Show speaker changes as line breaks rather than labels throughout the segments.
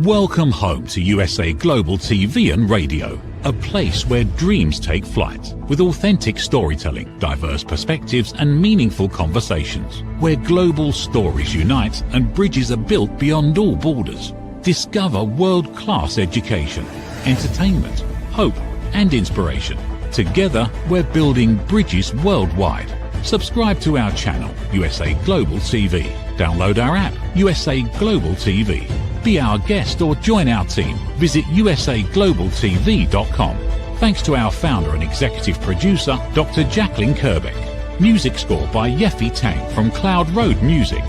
Welcome home to USA Global TV and Radio, a place where dreams take flight, with authentic storytelling, diverse perspectives and meaningful conversations, where global stories unite and bridges are built beyond all borders. Discover world-class education, entertainment, hope and inspiration. Together, we're building bridges worldwide. Subscribe to our channel, USA Global TV. Download our app, USA Global TV. Be our guest or join our team. Visit usaglobaltv.com. Thanks to our founder and executive producer, Dr. Jacalyn Kerbeck. Music score by Yeffy Tang from Cloud Road Music.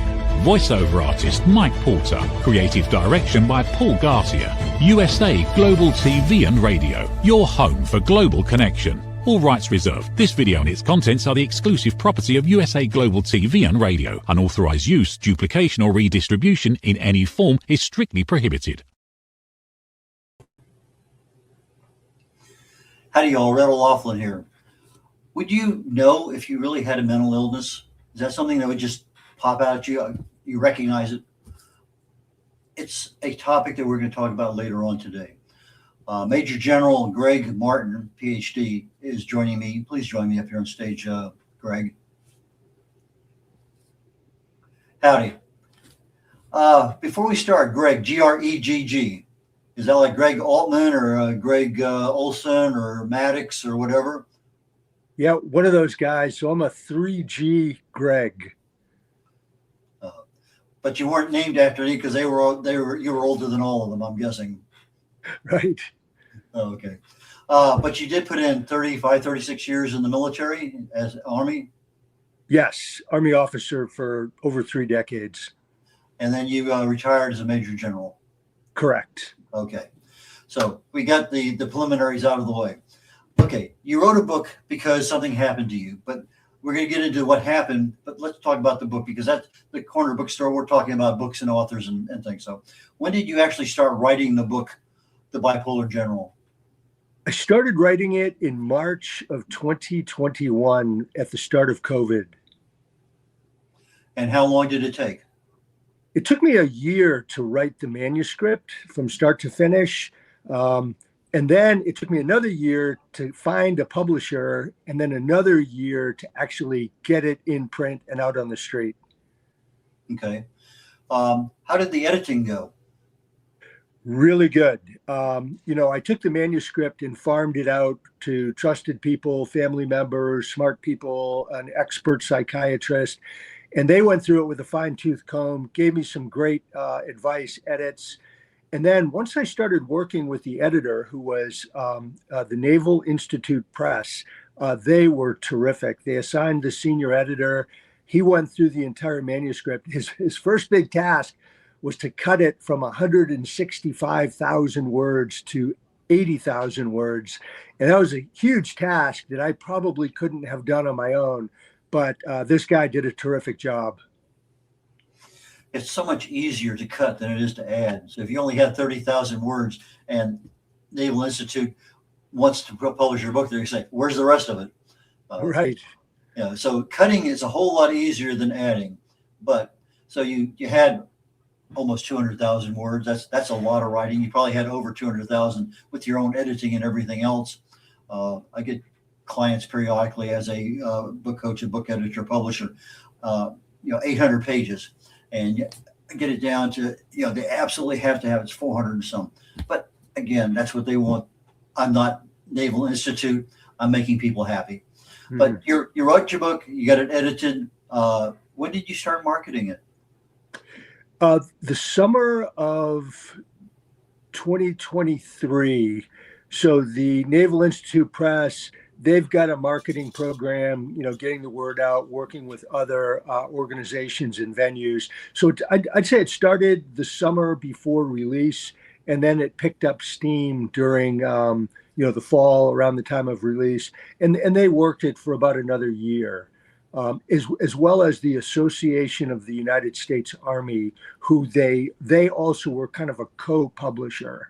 Voiceover artist Mike Porter. Creative direction by Paul Garcia. USA Global TV and Radio. Your home for global connection. All rights reserved. This video and its contents are the exclusive property of USA Global TV and Radio. Unauthorized use, duplication or redistribution in any form is strictly prohibited.
Howdy y'all, Red O'Loughlin here. Would you know if you really had a mental illness? Is that something that would just pop out at you? You recognize it? It's a topic that we're going to talk about later on today. Major General Greg Martin, PhD, is joining me. Please join me up here on stage, Greg. Howdy. Before we start, Greg, G-R-E-G-G. Is that like Greg Altman or Greg Olson or Maddox or whatever?
Yeah, one of those guys. So I'm a 3G Greg.
But you weren't named after any because you were older than all of them, I'm guessing.
Right.
Oh, okay. But you did put in 35, 36 years in the military as Army?
Yes, Army officer for over 3 decades.
And then you retired as a Major General?
Correct.
Okay. So we got the preliminaries out of the way. Okay. You wrote a book because something happened to you, but we're going to get into what happened, but let's talk about the book because that's the corner bookstore. We're talking about books and authors and things. So when did you actually start writing the book, The Bipolar General?
I started writing it in March of 2021 at the start of COVID.
And how long did it take?
It took me a year to write the manuscript from start to finish. And then it took me another year to find a publisher and then another year to actually get it in print and out on the street.
Okay. How did the editing go?
Really good. I took the manuscript and farmed it out to trusted people, family members, smart people, an expert psychiatrist, and they went through it with a fine-tooth comb, gave me some great advice, edits. And then once I started working with the editor, who was the Naval Institute Press, they were terrific. They assigned the senior editor. He went through the entire manuscript. His first big task was to cut it from 165,000 words to 80,000 words. And that was a huge task that I probably couldn't have done on my own. But this guy did a terrific job.
It's so much easier to cut than it is to add. So if you only had 30,000 words and Naval Institute wants to publish your book, they say, where's the rest of it?
Right.
Yeah. So cutting is a whole lot easier than adding. But so you had almost 200,000 words. That's a lot of writing. You probably had over 200,000 with your own editing and everything else. I get clients periodically as a book coach, a book editor, publisher, 800 pages. And get it down to, they absolutely have to have it's 400 and some. But again, that's what they want. I'm not Naval Institute. I'm making people happy. Mm-hmm. But you wrote your book. You got it edited. When did you start marketing it?
The summer of 2023. So the Naval Institute Press, they've got a marketing program, getting the word out, working with other organizations and venues. So I'd say it started the summer before release, and then it picked up steam during, the fall around the time of release. And they worked it for about another year, as well as the Association of the United States Army, who they also were kind of a co-publisher.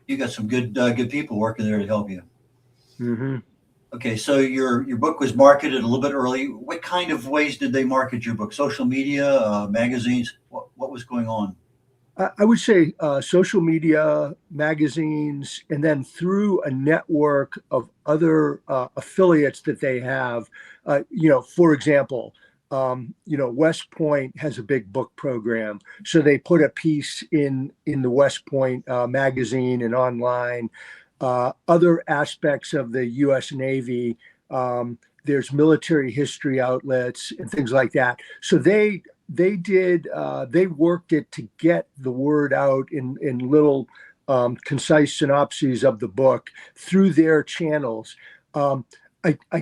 You got some good people working there to help you.
Mm-hmm.
Okay, so your book was marketed a little bit early. What kind of ways did they market your book? Social media, magazines? What was going on?
I would say social media, magazines, and then through a network of other affiliates that they have. For example, West Point has a big book program, so they put a piece in the West Point magazine and online. Other aspects of the U.S. Navy. There's military history outlets and things like that. So they worked it to get the word out in little concise synopses of the book through their channels. I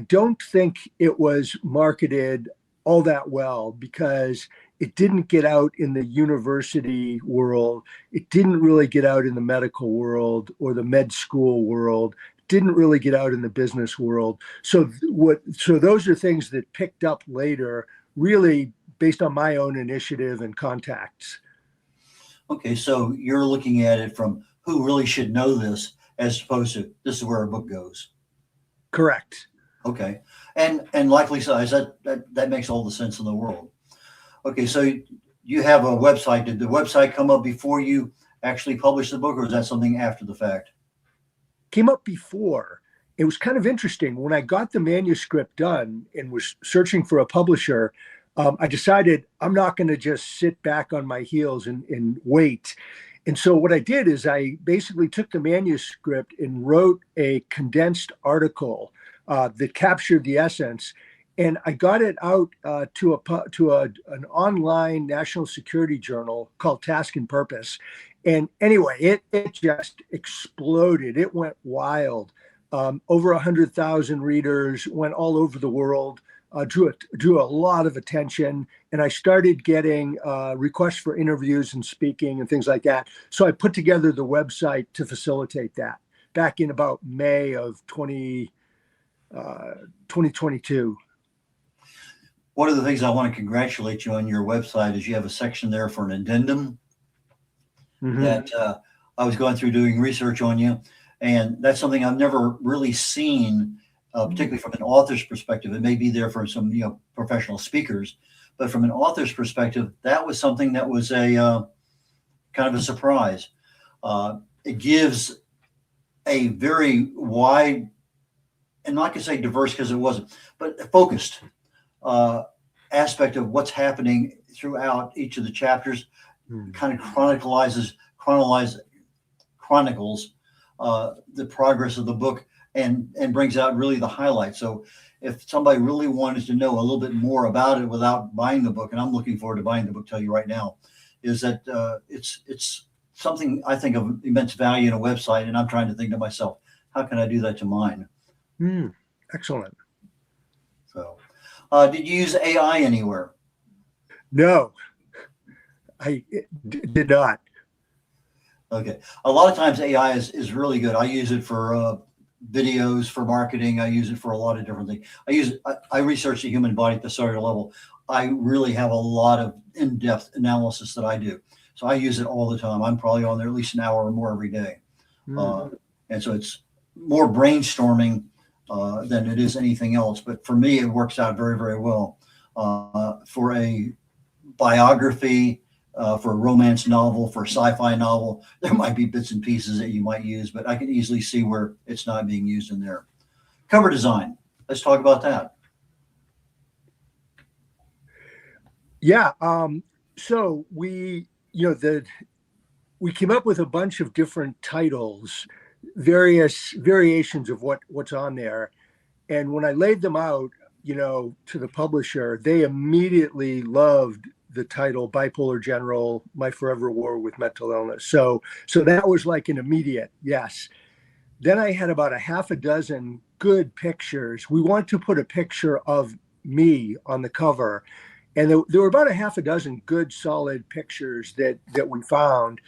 don't think it was marketed all that well because it didn't get out in the university world. It didn't really get out in the medical world or the med school world. Didn't really get out in the business world. So those are things that picked up later, really based on my own initiative and contacts.
Okay, so you're looking at it from who really should know this as opposed to this is where a book goes.
Correct.
Okay, and likely size that makes all the sense in the world. Okay, so you have a website. Did the website come up before you actually published the book, or is that something after the fact?
Came up before. It was kind of interesting when I got the manuscript done and was searching for a publisher. I decided I'm not going to just sit back on my heels and wait. And so what I did is I basically took the manuscript and wrote a condensed article that captured the essence, and I got it out to an online national security journal called Task and Purpose. And anyway, it just exploded. It went wild. Over 100,000 readers, went all over the world. Drew a lot of attention, and I started getting requests for interviews and speaking and things like that. So I put together the website to facilitate that back in about May of 2022.
One of the things I want to congratulate you on your website is you have a section there for an addendum. Mm-hmm. That I was going through doing research on you, and that's something I've never really seen. Particularly from an author's perspective. It may be there for some professional speakers, but from an author's perspective, that was something that was a kind of a surprise. It gives a very wide, and not to say diverse because it wasn't, but focused aspect of what's happening throughout each of the chapters. Kind of chronicles the progress of the book. And brings out really the highlights. So if somebody really wanted to know a little bit more about it without buying the book, and I'm looking forward to buying the book, tell you right now, is that it's something I think of immense value in a website, and I'm trying to think to myself, how can I do that to mine?
Excellent.
So did you use AI anywhere?
No, I did not.
Okay. A lot of times AI is really good. I use it for videos, for marketing. I use it for a lot of different things. I research the human body at the cellular level. I really have a lot of in-depth analysis that I do. So I use it all the time. I'm probably on there at least an hour or more every day. And so it's more brainstorming than it is anything else. But for me, it works out very, very well. For a biography, for a romance novel, for a sci-fi novel, there might be bits and pieces that you might use, but I can easily see where it's not being used in there. Cover design. Let's talk about that.
Yeah. So we came up with a bunch of different titles, various variations of what's on there. And when I laid them out, to the publisher, they immediately loved the title Bipolar General, My Forever War with Mental Illness. So that was like an immediate yes. Then I had about a half a dozen good pictures. We wanted to put a picture of me on the cover. And there were about a half a dozen good, solid pictures that we found,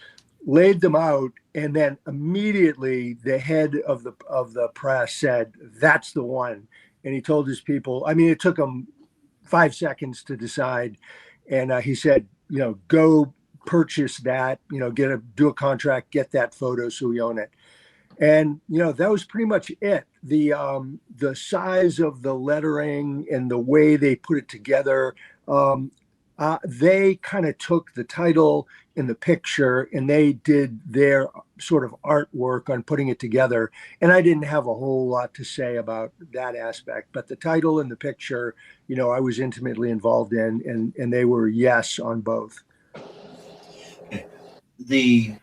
laid them out, and then immediately the head of the press said, "That's the one." And he told his people, I mean, it took him 5 seconds to decide. And he said, go purchase that, do a contract, get that photo so we own it. And, that was pretty much it. The size of the lettering and the way they put it together, They kind of took the title and the picture and they did their sort of artwork on putting it together. And I didn't have a whole lot to say about that aspect, but the title and the picture, I was intimately involved in, and they were yes on both.
Okay.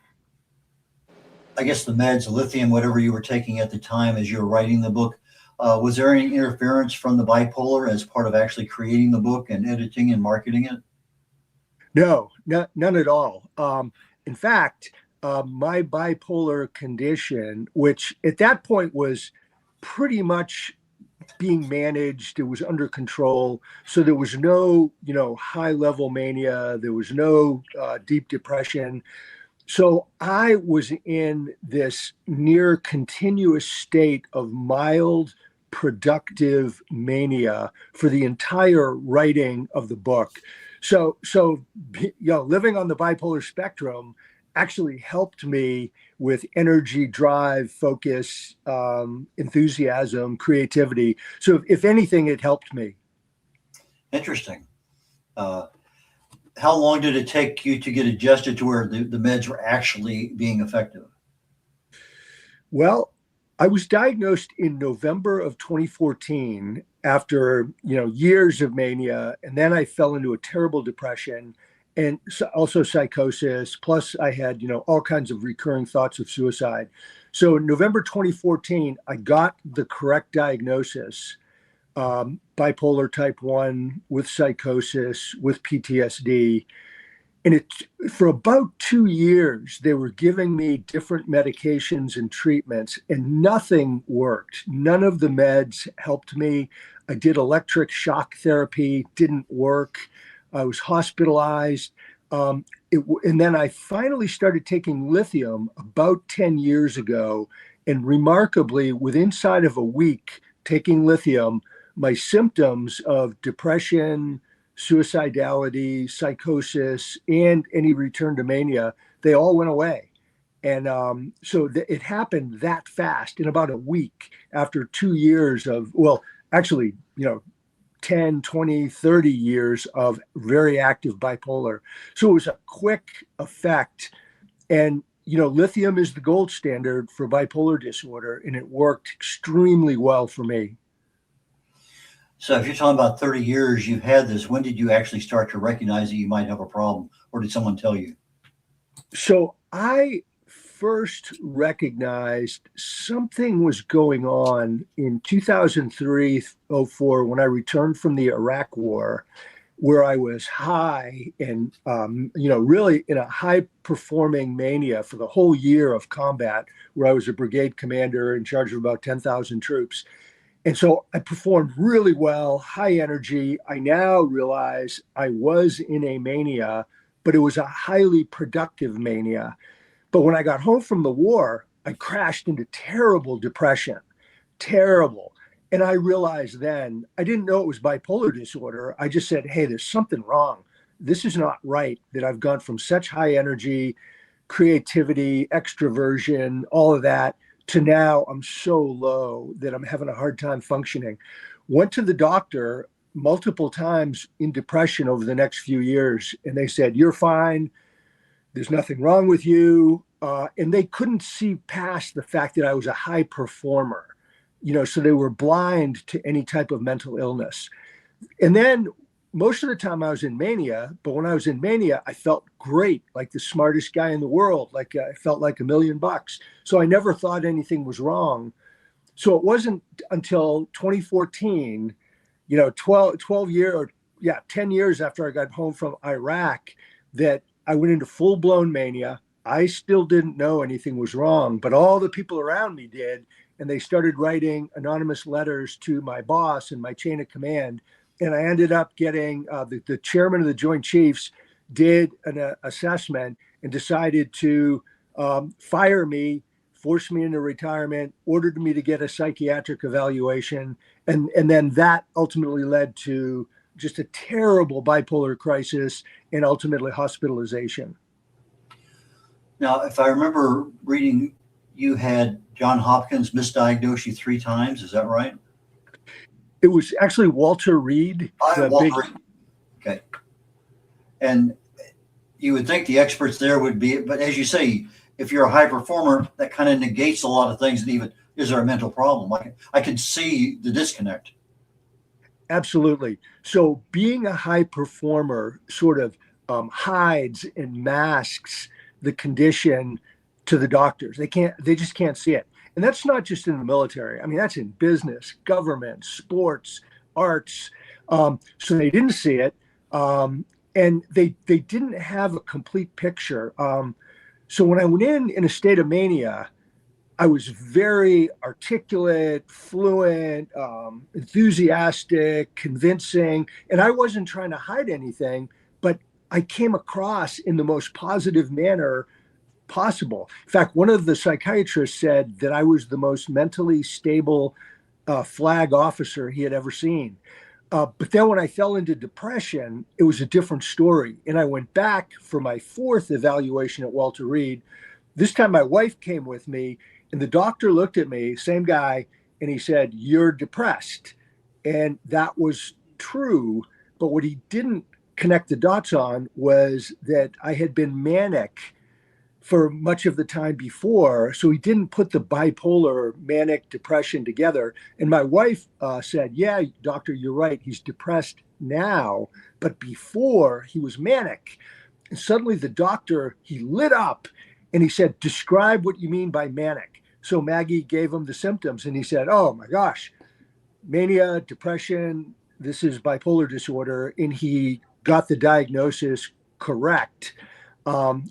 I guess the meds, lithium, whatever you were taking at the time as you were writing the book, was there any interference from the bipolar as part of actually creating the book and editing and marketing it?
No, none at all. In fact, my bipolar condition, which at that point was pretty much being managed, it was under control. So there was no, high level mania. There was no deep depression. So I was in this near continuous state of mild, productive mania for the entire writing of the book. So living on the bipolar spectrum actually helped me with energy, drive, focus, enthusiasm, creativity. So if anything, it helped me.
Interesting. How long did it take you to get adjusted to where the meds were actually being effective?
Well, I was diagnosed in November of 2014 after, years of mania. And then I fell into a terrible depression and also psychosis. Plus I had, all kinds of recurring thoughts of suicide. So in November 2014, I got the correct diagnosis, bipolar type 1 with psychosis, with PTSD. And for about 2 years, they were giving me different medications and treatments, and nothing worked. None of the meds helped me. I did electric shock therapy, didn't work. I was hospitalized. And then I finally started taking lithium about 10 years ago. And remarkably, within inside of a week taking lithium, my symptoms of depression, suicidality, psychosis, and any return to mania, they all went away. And it happened that fast in about a week after 2 years of, well, actually, 10, 20, 30 years of very active bipolar. So it was a quick effect. And, lithium is the gold standard for bipolar disorder, and it worked extremely well for me.
So if you're talking about 30 years you've had this, when did you actually start to recognize that you might have a problem, or did someone tell you?
So I first recognized something was going on in 2003-04 when I returned from the Iraq War, where I was high and, really in a high performing mania for the whole year of combat, where I was a brigade commander in charge of about 10,000 troops. And so I performed really well, high energy. I now realize I was in a mania, but it was a highly productive mania. But when I got home from the war, I crashed into terrible depression, terrible. And I realized then, I didn't know it was bipolar disorder. I just said, hey, there's something wrong. This is not right that I've gone from such high energy, creativity, extroversion, all of that, to now I'm so low that I'm having a hard time functioning. Went to the doctor multiple times in depression over the next few years, and they said, you're fine. There's nothing wrong with you. And they couldn't see past the fact that I was a high performer, so they were blind to any type of mental illness. And then most of the time I was in mania, but when I was in mania, I felt great, like the smartest guy in the world. Like I felt like $1 million. So I never thought anything was wrong. So it wasn't until 2014, 10 years after I got home from Iraq, that I went into full blown mania. I still didn't know anything was wrong, but all the people around me did. And they started writing anonymous letters to my boss and my chain of command. And I ended up getting the chairman of the Joint Chiefs did an assessment and decided to fire me, force me into retirement, ordered me to get a psychiatric evaluation. And then that ultimately led to just a terrible bipolar crisis and ultimately hospitalization.
Now, if I remember reading, you had John Hopkins misdiagnose you 3 times. Is that right?
It was actually Walter Reed.
Walter Reed. Okay. And you would think the experts there would be, but as you say, if you're a high performer, that kind of negates a lot of things. And even, is there a mental problem? I can see the disconnect.
Absolutely. So being a high performer sort of hides and masks the condition to the doctors. They just can't see it. And that's not just in the military. I mean, that's in business, government, sports, arts. So they didn't see it. And they didn't have a complete picture. So when I went in a state of mania, I was very articulate, fluent, enthusiastic, convincing, and I wasn't trying to hide anything, but I came across in the most positive manner possible. In fact, one of the psychiatrists said that I was the most mentally stable flag officer he had ever seen. But then when I fell into depression, it was a different story. And I went back for my fourth evaluation at Walter Reed. This time my wife came with me, and the doctor looked at me, same guy, and he said, "You're depressed." And that was true. But what he didn't connect the dots on was that I had been manic for much of the time before. So he didn't put the bipolar manic depression together. And my wife said, "Yeah, doctor, you're right. He's depressed now, but before he was manic." And suddenly the doctor, he lit up and he said, "Describe what you mean by manic." So Maggie gave him the symptoms and he said, "Oh my gosh, mania, depression, this is bipolar disorder." And he got the diagnosis correct,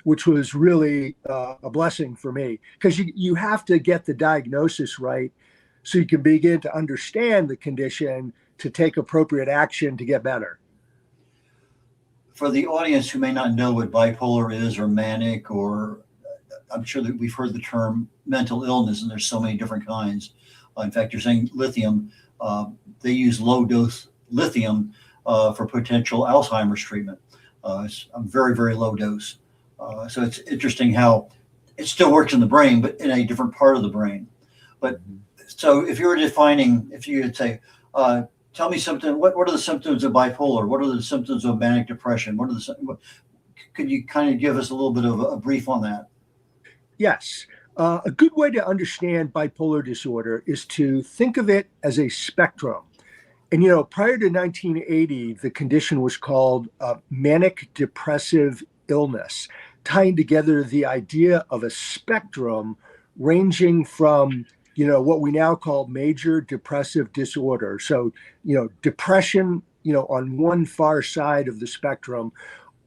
which was really a blessing for me, because you have to get the diagnosis right so you can begin to understand the condition to take appropriate action to get better.
For the audience who may not know what bipolar is or manic, or I'm sure that we've heard the term mental illness, and there's so many different kinds. In fact, you're saying lithium. They use low dose lithium for potential Alzheimer's treatment. It's a very, very low dose. So it's interesting how it still works in the brain, but in a different part of the brain. But so if you were defining, if you would say, tell me something, what are the symptoms of bipolar? What are the symptoms of manic depression? Could you kind of give us a little bit of a brief on that?
Yes. A good way to understand bipolar disorder is to think of it as a spectrum. And, prior to 1980, the condition was called manic depressive illness, tying together the idea of a spectrum ranging from, what we now call major depressive disorder. So, depression, on one far side of the spectrum,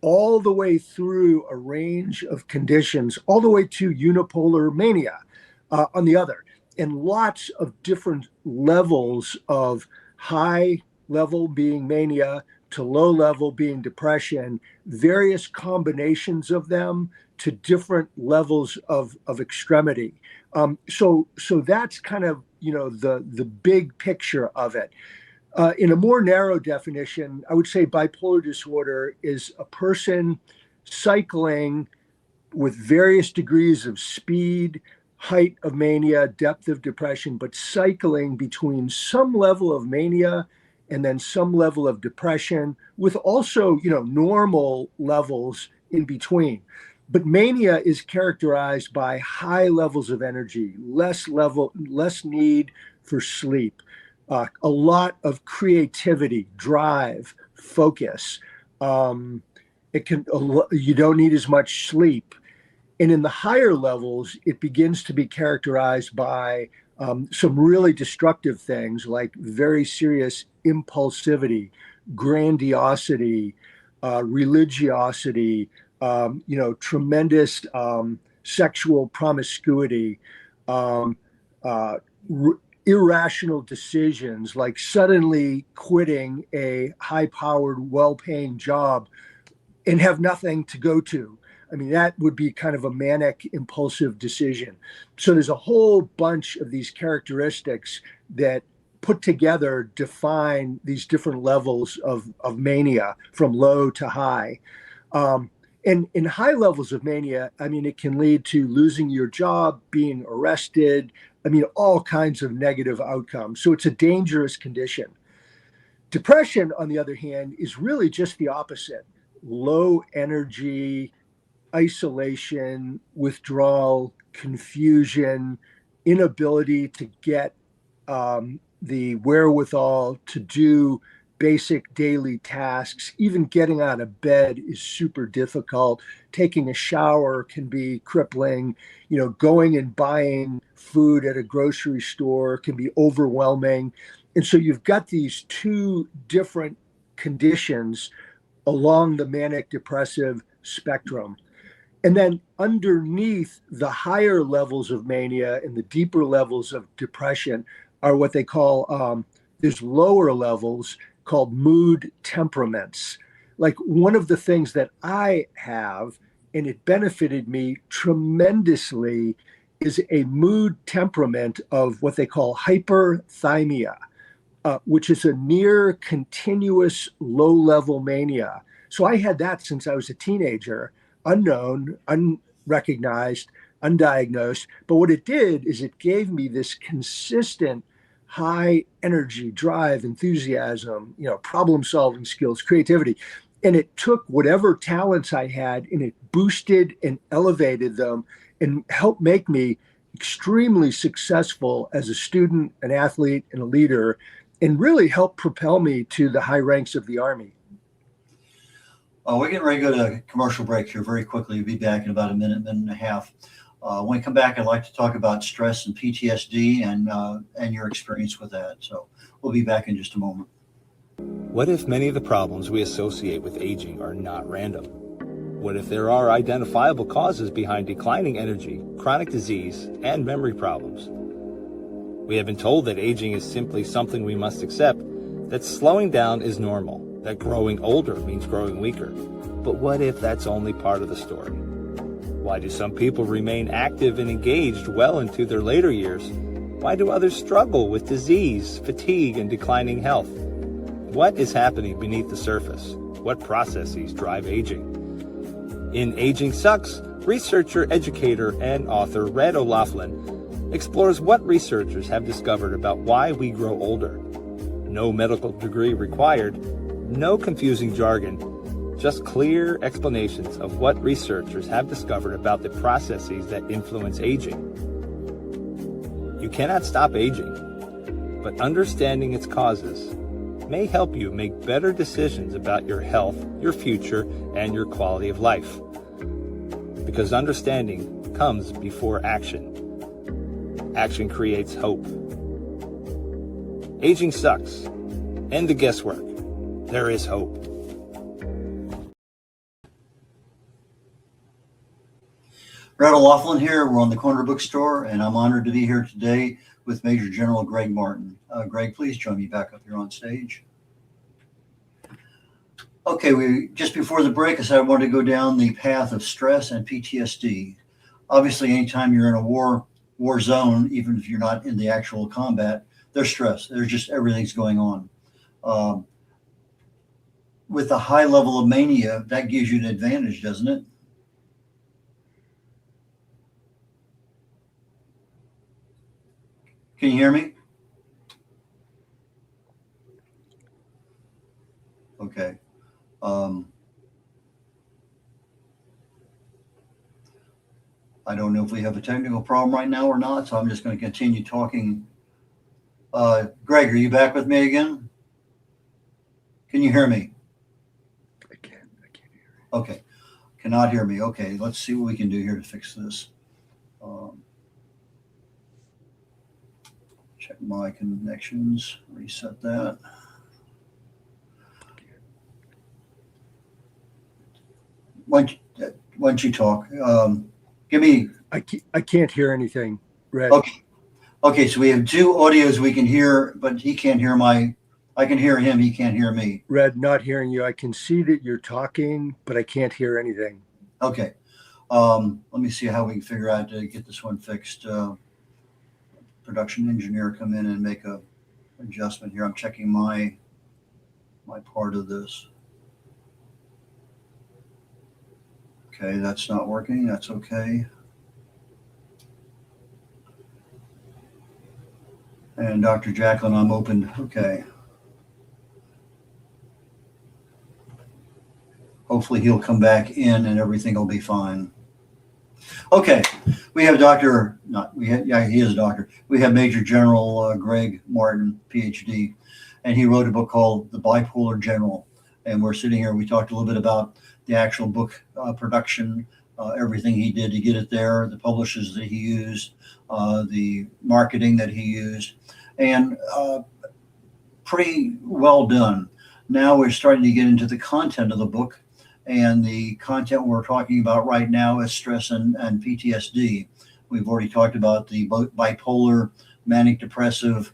all the way through a range of conditions, all the way to unipolar mania on the other, and lots of different levels of high level being mania to low level being depression, various combinations of them to different levels of extremity. So that's kind of, the big picture of it. In a more narrow definition, I would say bipolar disorder is a person cycling with various degrees of speed, height of mania, depth of depression, but cycling between some level of mania and then some level of depression, with also, normal levels in between. But mania is characterized by high levels of energy, less need for sleep. A lot of creativity, drive, focus. You don't need as much sleep. And in the higher levels, it begins to be characterized by some really destructive things like very serious impulsivity, grandiosity, religiosity, tremendous sexual promiscuity, irrational decisions like suddenly quitting a high-powered, well-paying job and have nothing to go to. I mean, that would be kind of a manic, impulsive decision. So there's a whole bunch of these characteristics that put together define these different levels of mania from low to high. And in high levels of mania, I mean, it can lead to losing your job, being arrested, all kinds of negative outcomes. So it's a dangerous condition. Depression, on the other hand, is really just the opposite. low energy, isolation, withdrawal, confusion, inability to get the wherewithal to do basic daily tasks. Even getting out of bed is super difficult. Taking a shower can be crippling. Going and buying food at a grocery store can be overwhelming. And so you've got these two different conditions along the manic depressive spectrum. And then underneath the higher levels of mania and the deeper levels of depression are what they call, there's lower levels called mood temperaments. Like one of the things that I have, and it benefited me tremendously, is a mood temperament of what they call hyperthymia, which is a near continuous low level mania. So I had that since I was a teenager, unknown, unrecognized, undiagnosed. But what it did is it gave me this consistent high energy, drive, enthusiasm, problem solving skills, creativity. And it took whatever talents I had and it boosted and elevated them and helped make me extremely successful as a student, an athlete, and a leader, and really helped propel me to the high ranks of the Army.
We're getting ready to go to a commercial break here very quickly. We'll be back in about a minute and a half. When we come back, I'd like to talk about stress and PTSD and your experience with that. So we'll be back in just a moment.
What if many of the problems we associate with aging are not random? What if there are identifiable causes behind declining energy, chronic disease, and memory problems? We have been told that aging is simply something we must accept, that slowing down is normal, that growing older means growing weaker. But what if that's only part of the story? Why do some people remain active and engaged well into their later years? Why do others struggle with disease, fatigue, and declining health? What is happening beneath the surface? What processes drive aging? In Aging Sucks, researcher, educator, and author Red O'Loughlin explores what researchers have discovered about why we grow older. No medical degree required, no confusing jargon, just clear explanations of what researchers have discovered about the processes that influence aging. You cannot stop aging, but understanding its causes may help you make better decisions about your health, your future, and your quality of life. Because understanding comes before action. Action creates hope. Aging sucks. End the guesswork. There is hope.
Red O'Loughlin here. We're on the Corner Bookstore, and I'm honored to be here today with Major General Greg Martin. Greg, please join me back up here on stage. Okay, just before the break, I said I wanted to go down the path of stress and PTSD. Obviously, anytime you're in a war zone, even if you're not in the actual combat, there's stress. There's just everything's going on. With a high level of mania, that gives you an advantage, doesn't it? Can you hear me? Okay. I don't know if we have a technical problem right now or not, so I'm just going to continue talking. Greg, are you back with me again? Can you hear me?
I can't hear you.
Okay. Cannot hear me. Okay, let's see what we can do here to fix this. Check my connections, reset that. Why don't you talk? Give me.
I can't hear anything, Red.
Okay. So we have two audios we can hear, but he can't hear I can hear him. He can't hear me.
Red, not hearing you. I can see that you're talking, but I can't hear anything.
Okay. Let me see how we can figure out to get this one fixed. Production engineer come in and make a adjustment here. I'm checking my part of this. Okay, that's not working. That's okay. And Dr. Jacalyn, I'm open. Okay. hopefully he'll come back in and everything will be fine. Okay, we have he is a doctor. We have Major General Greg Martin, PhD, and he wrote a book called The Bipolar General. And we're sitting here, we talked a little bit about the actual book production, everything he did to get it there, the publishers that he used, the marketing that he used, and pretty well done. Now we're starting to get into the content of the book, and the content we're talking about right now is stress and PTSD. We've already talked about the bipolar, manic depressive,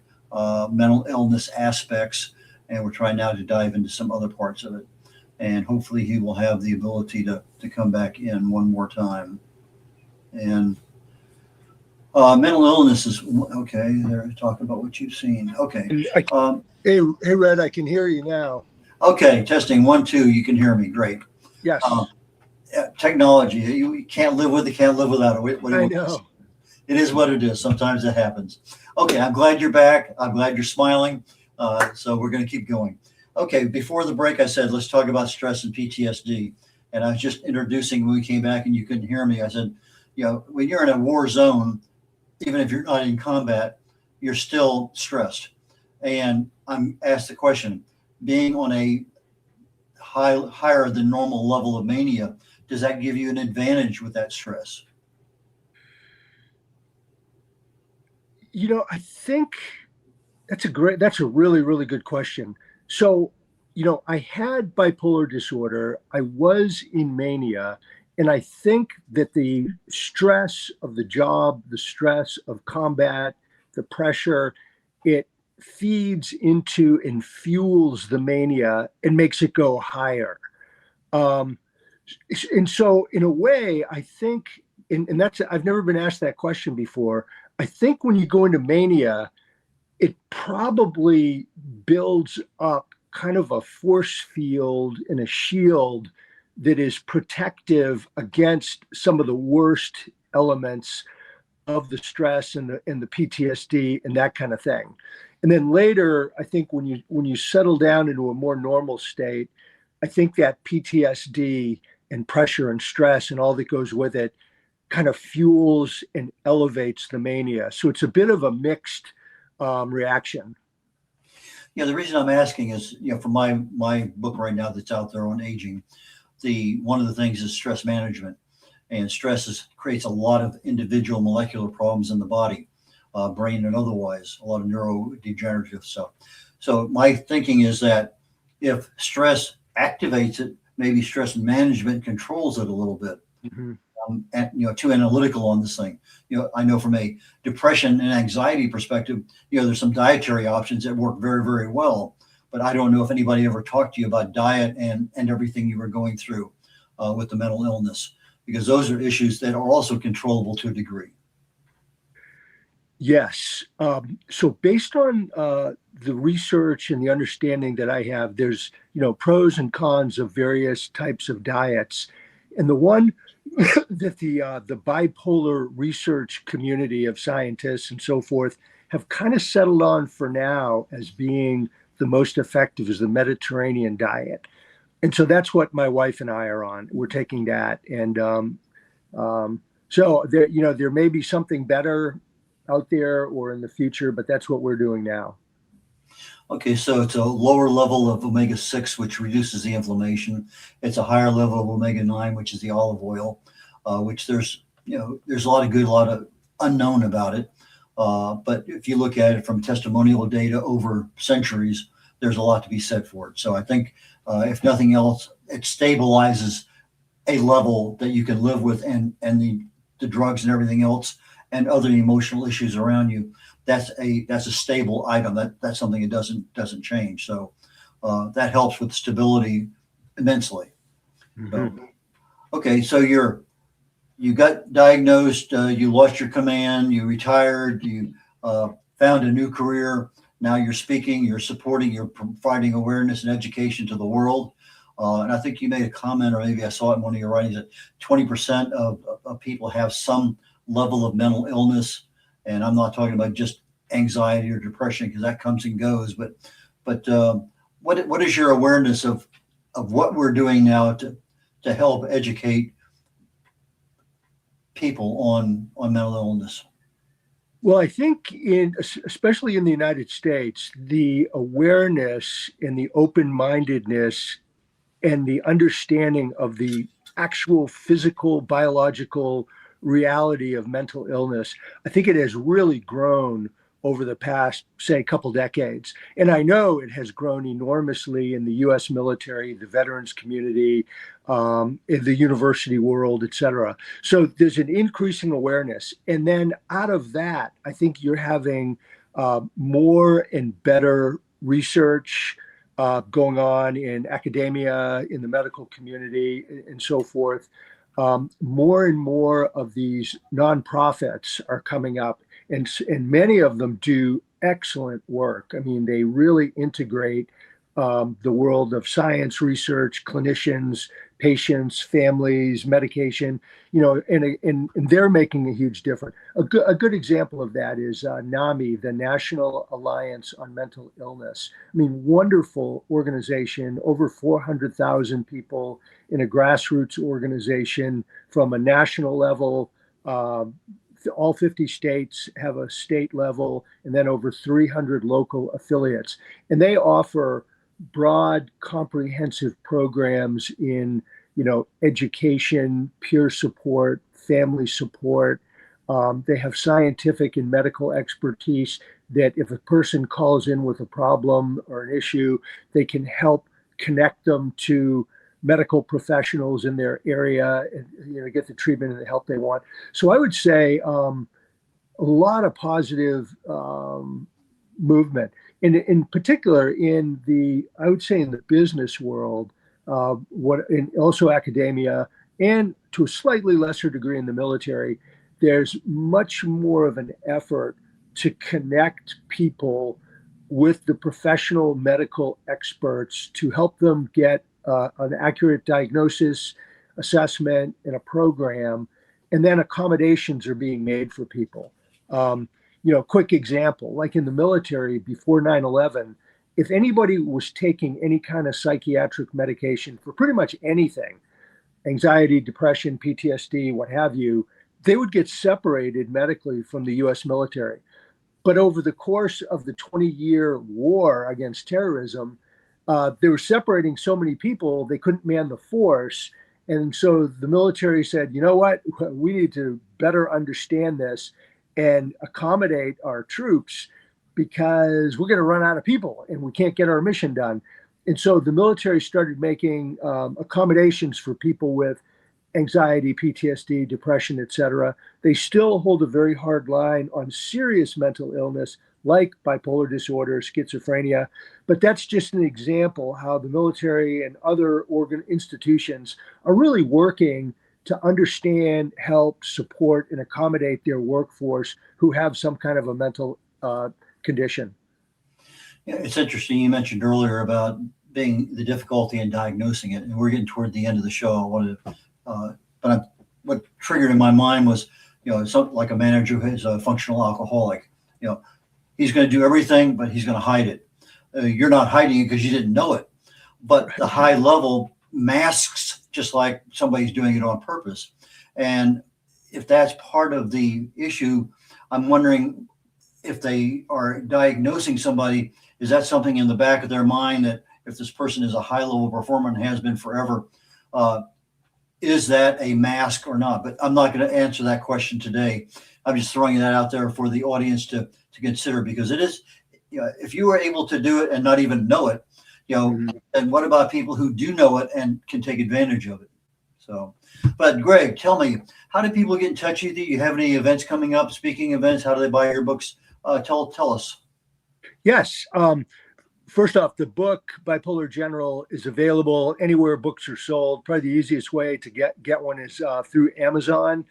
mental illness aspects, and we're trying now to dive into some other parts of it. And hopefully he will have the ability to come back in one more time. And mental illness is, okay, they're talking about what you've seen. Okay.
Hey, Red, I can hear you now.
Okay, testing 1, 2, you can hear me, great.
Yes.
Technology, you can't live with it, can't live without it.
I know.
It is what it is. Sometimes it happens. Okay, I'm glad you're back. I'm glad you're smiling. So we're going to keep going. Okay, before the break, I said, let's talk about stress and PTSD. And I was just introducing when we came back and you couldn't hear me. I said, when you're in a war zone, even if you're not in combat, you're still stressed. And I'm asked the question, being on a higher than normal level of mania, does that give you an advantage with that stress?
I think that's a really, really good question. So, I had bipolar disorder. I was in mania. And I think that the stress of the job, the stress of combat, the pressure, it feeds into and fuels the mania and makes it go higher. And so in a way, I think, and that's, I've never been asked that question before. I think when you go into mania, it probably builds up kind of a force field and a shield that is protective against some of the worst elements of the stress and the PTSD and that kind of thing. And then later, I think when you settle down into a more normal state, I think that PTSD and pressure and stress and all that goes with it kind of fuels and elevates the mania. So it's a bit of a mixed reaction.
Yeah, the reason I'm asking is, for my book right now that's out there on aging, one of the things is stress management, and stress creates a lot of individual molecular problems in the body, brain and otherwise, a lot of neurodegenerative stuff. So my thinking is that if stress activates it, maybe stress management controls it a little bit.
Mm-hmm.
Too analytical on this thing. I know from a depression and anxiety perspective, there's some dietary options that work very, very well. But I don't know if anybody ever talked to you about diet and everything you were going through with the mental illness, because those are issues that are also controllable to a degree.
Yes. So based on the research and the understanding that I have, there's, pros and cons of various types of diets. And the one that the bipolar research community of scientists and so forth have kind of settled on for now as being the most effective is the Mediterranean diet. And so that's what my wife and I are on. We're taking that. And so there may be something better out there or in the future, but that's what we're doing now.
Okay, so it's a lower level of omega-6, which reduces the inflammation. It's a higher level of omega-9, which is the olive oil, which there's a lot of unknown about it. But if you look at it from testimonial data over centuries, there's a lot to be said for it. So I think if nothing else, it stabilizes a level that you can live with, and the drugs and everything else and other emotional issues around you. That's a stable item. That's something that doesn't change. So that helps with stability immensely.
Mm-hmm.
So, okay, so you got diagnosed, you lost your command, you retired, you found a new career. Now you're speaking, you're supporting, you're providing awareness and education to the world. And I think you made a comment, or maybe I saw it in one of your writings, that 20% of people have some level of mental illness. And I'm not talking about just anxiety or depression, because that comes and goes. But what is your awareness of what we're doing now to help educate people on mental illness?
Well, I think especially in the United States, the awareness and the open-mindedness and the understanding of the actual physical, biological reality of mental illness, I think it has really grown over the past, say, couple decades. And I know it has grown enormously in the US military, the veterans community, in the university world, et cetera. So there's an increasing awareness. And then out of that, I think you're having more and better research going on in academia, in the medical community, and so forth. More and more of these nonprofits are coming up, and many of them do excellent work. I mean, they really integrate the world of science, research, clinicians, patients, families, medication, and they're making a huge difference. A good example of that is NAMI, the National Alliance on Mental Illness. I mean, wonderful organization, over 400,000 people in a grassroots organization from a national level. All 50 states have a state level, and then over 300 local affiliates. And they offer broad, comprehensive programs in, education, peer support, family support. They have scientific and medical expertise that if a person calls in with a problem or an issue, they can help connect them to medical professionals in their area and get the treatment and the help they want. So I would say a lot of positive movement. In particular, I would say in the business world, and also academia, and to a slightly lesser degree in the military, there's much more of an effort to connect people with the professional medical experts to help them get an accurate diagnosis, assessment, and a program, and then accommodations are being made for people. Quick example, like in the military before 9/11, if anybody was taking any kind of psychiatric medication for pretty much anything, anxiety, depression, PTSD, what have you, they would get separated medically from the US military. But over the course of the 20-year war against terrorism, they were separating so many people, they couldn't man the force. And so the military said, you know what, we need to better understand this and accommodate our troops because we're going to run out of people and we can't get our mission done. And so the military started making accommodations for people with anxiety, PTSD, depression, et cetera. They still hold a very hard line on serious mental illness like bipolar disorder, schizophrenia. But that's just an example how the military and other institutions are really working to understand, help, support, and accommodate their workforce who have some kind of a mental condition.
Yeah, it's interesting. You mentioned earlier about being the difficulty in diagnosing it, and we're getting toward the end of the show. I wanted to, what triggered in my mind was, something like a manager who is a functional alcoholic. He's going to do everything, but he's going to hide it. You're not hiding it because you didn't know it, but the high level masks just like somebody's doing it on purpose. And if that's part of the issue, I'm wondering if they are diagnosing somebody, is that something in the back of their mind that if this person is a high level performer and has been forever, is that a mask or not? But I'm not going to answer that question today. I'm just throwing that out there for the audience to consider, because it is, if you were able to do it and not even know it, and what about people who do know it and can take advantage of it? So, but Greg, tell me, how do people get in touch with you? You have any events coming up, speaking events? How do they buy your books? Tell us.
Yes. First off, the book Bipolar General is available anywhere books are sold. Probably the easiest way to get one is through Amazon.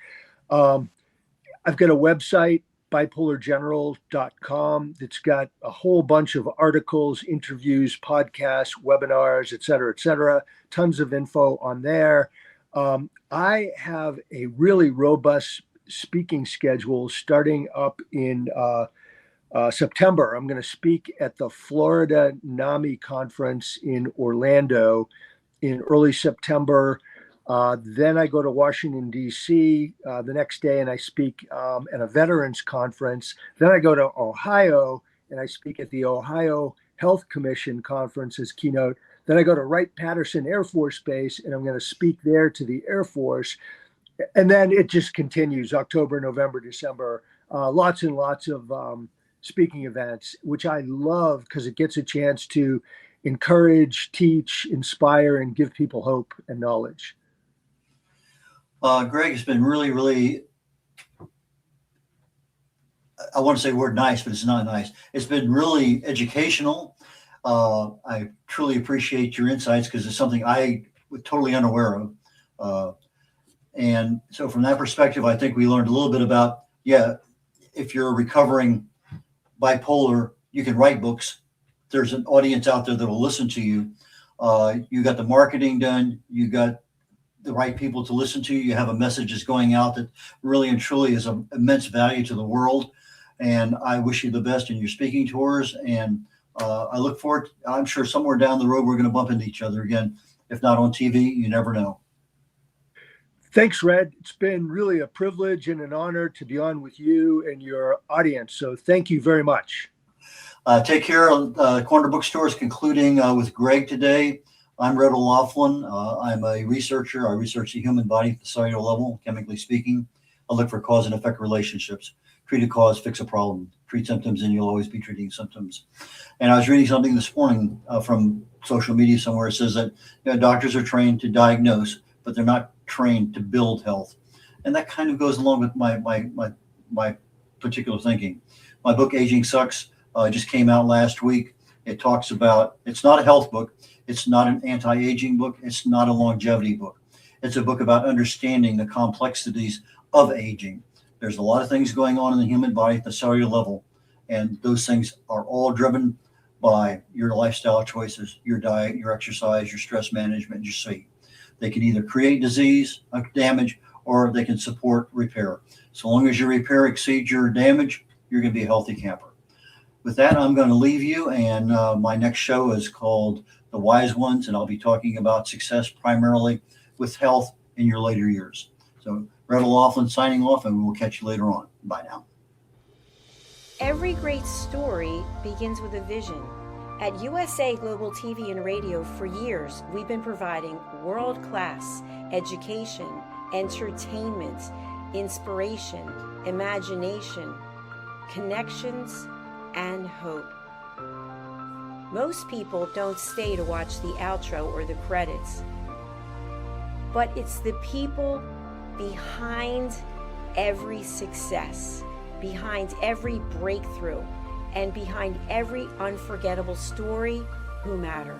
I've got a website, bipolargeneral.com, that's got a whole bunch of articles, interviews, podcasts, webinars, et cetera, tons of info on there. I have a really robust speaking schedule starting up in September. I'm going to speak at the Florida NAMI conference in Orlando in early September. Then I go to Washington, D.C. The next day and I speak at a veterans conference. Then I go to Ohio and I speak at the Ohio Health Commission conference as keynote. Then I go to Wright-Patterson Air Force Base and I'm going to speak there to the Air Force. And then it just continues, October, November, December, lots and lots of speaking events, which I love because it gets a chance to encourage, teach, inspire, and give people hope and knowledge.
Greg, it's been really, really, I want to say the word nice, but it's not nice. It's been really educational. I truly appreciate your insights because it's something I was totally unaware of. And so from that perspective, I think we learned a little bit about, if you're recovering bipolar, you can write books. There's an audience out there that will listen to you. You got the marketing done. You got the right people to listen to. You have a message that's going out that really and truly is of immense value to the world. And I wish you the best in your speaking tours. And I look forward, I'm sure somewhere down the road, we're going to bump into each other again. If not on TV, you never know.
Thanks, Red. It's been really a privilege and an honor to be on with you and your audience. So thank you very much.
Take care. Corner Bookstore is concluding with Greg today. I'm Red O'Loughlin. I'm a researcher. I research the human body at the cellular level, chemically speaking. I look for cause and effect relationships. Treat a cause, fix a problem. Treat symptoms, and you'll always be treating symptoms. And I was reading something this morning from social media somewhere. It says that doctors are trained to diagnose, but they're not trained to build health. And that kind of goes along with my particular thinking. My book, Aging Sucks, just came out last week. It talks about, it's not a health book. It's not an anti-aging book. It's not a longevity book. It's a book about understanding the complexities of aging. There's a lot of things going on in the human body at the cellular level, and those things are all driven by your lifestyle choices, your diet, your exercise, your stress management, your sleep. They can either create disease, damage, or they can support repair. So long as your repair exceeds your damage, you're going to be a healthy camper. With that, I'm going to leave you, and my next show is called The Wise Ones, and I'll be talking about success primarily with health in your later years. So Red O'Loughlin signing off, and we will catch you later on. Bye now.
Every great story begins with a vision. At USA Global TV and Radio for years, we've been providing world-class education, entertainment, inspiration, imagination, connections, and hope. Most people don't stay to watch the outro or the credits, but it's the people behind every success, behind every breakthrough, and behind every unforgettable story who matter.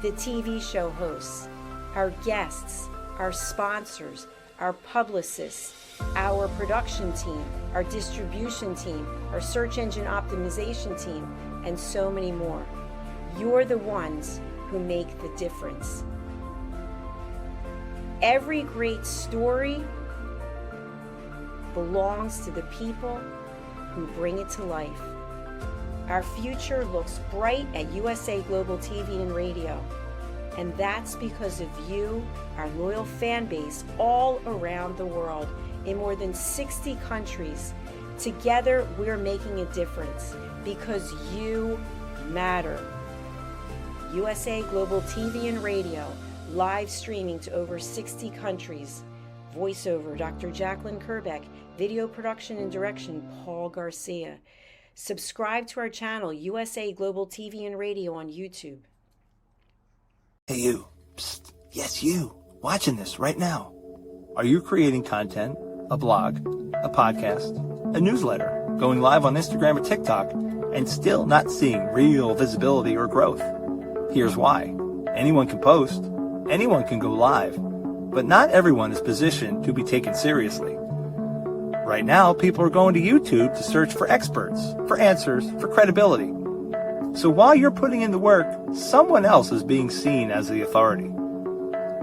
The TV show hosts, our guests, our sponsors, our publicists, our production team, our distribution team, our search engine optimization team, and so many more. You're the ones who make the difference. Every great story belongs to the people who bring it to life. Our future looks bright at USA Global TV and Radio, and that's because of you, our loyal fan base all around the world in more than 60 countries. Together, we're making a difference because you matter. USA Global TV and Radio, live streaming to over 60 countries. Voiceover, Dr. Jacalyn Kerbeck. Video production and direction, Paul Garcia. Subscribe to our channel, USA Global TV and Radio on YouTube.
Hey you, psst, yes you, watching this right now. Are you creating content, a blog, a podcast, a newsletter, going live on Instagram or TikTok, and still not seeing real visibility or growth? Here's why. Anyone can post, anyone can go live, but not everyone is positioned to be taken seriously. Right now, people are going to YouTube to search for experts, for answers, for credibility. So while you're putting in the work, someone else is being seen as the authority.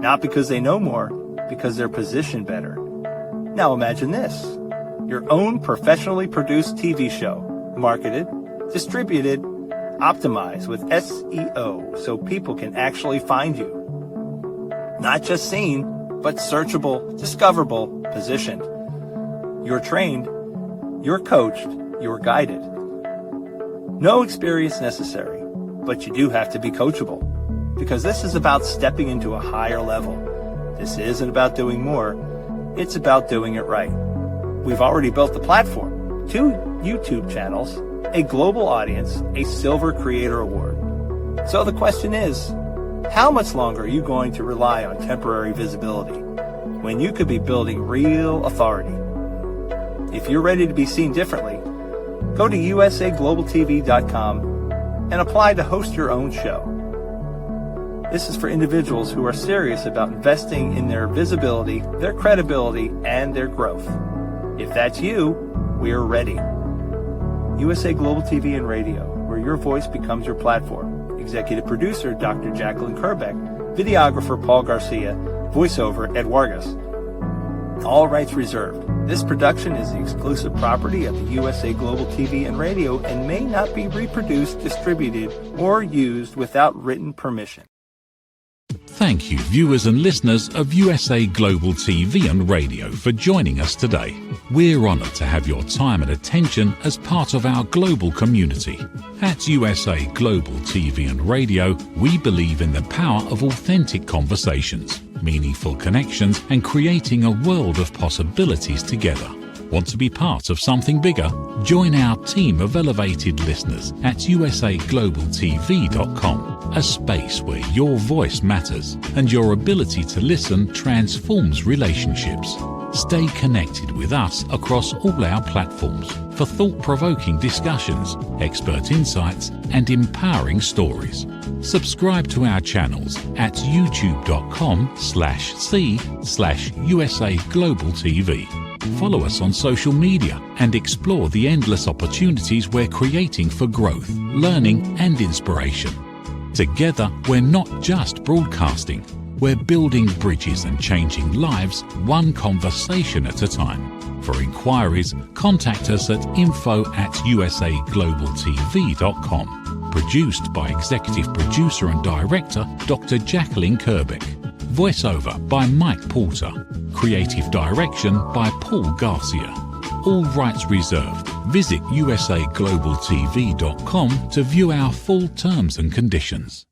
Not because they know more, because they're positioned better. Now imagine this. Your own professionally produced TV show, marketed, distributed, optimized with SEO so people can actually find you. Not just seen, but searchable, discoverable, positioned. You're trained, you're coached, you're guided. No experience necessary, but you do have to be coachable, because this is about stepping into a higher level. This isn't about doing more, it's about doing it right. We've already built the platform, 2 YouTube channels, a global audience, a Silver Creator Award. So the question is, how much longer are you going to rely on temporary visibility when you could be building real authority? If you're ready to be seen differently, go to usaglobaltv.com and apply to host your own show. This is for individuals who are serious about investing in their visibility, their credibility, and their growth. If that's you, we're ready. USA Global TV and Radio, where your voice becomes your platform. Executive producer, Dr. Jacalyn Kerbeck. Videographer, Paul Garcia. Voiceover, Ed Vargas. All rights reserved. This production is the exclusive property of the USA Global TV and Radio and may not be reproduced, distributed, or used without written permission.
Thank you, viewers and listeners of USA Global TV and Radio, for joining us today. We're honoured to have your time and attention as part of our global community. At USA Global TV and Radio, we believe in the power of authentic conversations, meaningful connections, and creating a world of possibilities together. Want to be part of something bigger? Join our team of elevated listeners at usaglobaltv.com, a space where your voice matters and your ability to listen transforms relationships. Stay connected with us across all our platforms for thought-provoking discussions, expert insights, and empowering stories. Subscribe to our channels at youtube.com/c/USA Global TV. Follow us on social media and explore the endless opportunities we're creating for growth, learning, and inspiration. Together, we're not just broadcasting, we're building bridges and changing lives one conversation at a time. For inquiries, contact us at info@usaglobaltv.com. Produced by Executive Producer and Director Dr. Jacalyn Kerbeck. Voiceover by Mike Porter. Creative direction by Paul Garcia. All rights reserved. Visit usaglobaltv.com to view our full terms and conditions.